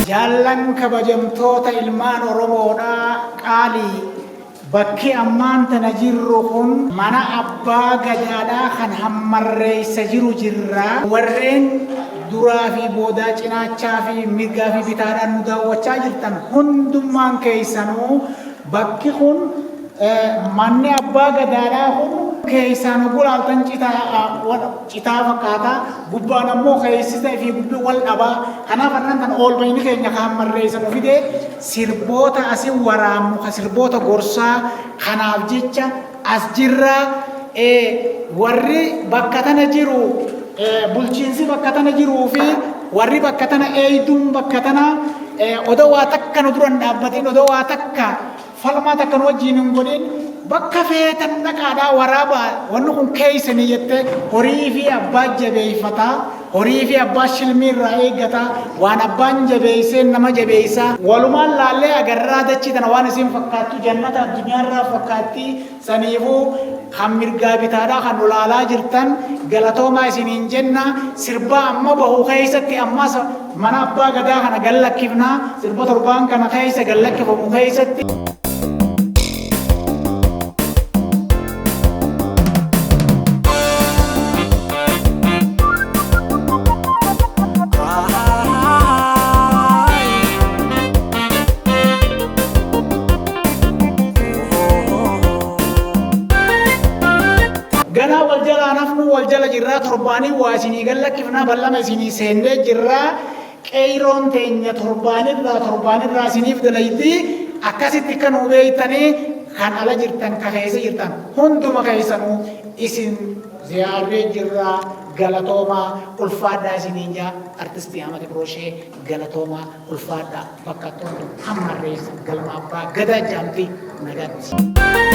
jaallan kabajamtoota ilmaan Oromoodhaa qaalii bakki ammaan tana jirru kun mana abbaa gadaadhaa kan hammarreessa jiru jirra. Warreen duraa fi boodaa cinaachaa fi mirgaa fi bitaadhaan nu daawwachaa jirtan hundummaan keessanuu bakki kun manni abbaa gadaadhaa kun keessaan gulaaltan citaa fakkaata gubbaan ammoo keessisa fi gubbii wal dhabaa. Kanaaf annan tan oolmayni keenya kan hammarreessa nu fide sirboota asii waraabnu kan sirboota gorsaa kanaaf jecha as jirra. Warri bakka tana jiru bulchiinsi bakka tana jiruu fi warri bakka tana eeyduun bakka tana odoo waa takka nu duran dhaabbatiin odoo waa takka falmaa takka nu wajjin hin godhin bakka feetan dhaqaadhaa waraabaa wanni kun keessanii jettee horii fi abbaa jabeeffataa horii fi abbaa shilmii irraa eeggata waan abbaan jabeessee nama jabeessa walumaan laallee agarraa dachii tana waan isin fakkaattu jannata addunyaa irraa fakkaatti saniifuu kan mirgaa bitaadhaa kan ulaalaa jirtan galatoomaa isiniin jenna. Sirbaa amma bahu keessatti ammas mana abbaa gadaa kana gallakkifnaa sirba torbaan kana keessa gallakkifamu keessatti. Gana wal jala nafnu wal jala jirra torbaanii waa isinii gallakkifnaa ballama isinii seennee jirra. Qeeroon teenya torbaanirraa isiniif dalayti akkasitti kan hubeeytanii kan ala jirtan ka keessa jirtan hunduma keessanuu isin ziyaarree jirra. Galatoomaa ulfaadhaa isiniin jaa artistii Ahmad Ibroshee galatoomaa ulfaadhaa bakka hammarreessa galma abbaa gadaa jaamtii nagaatti.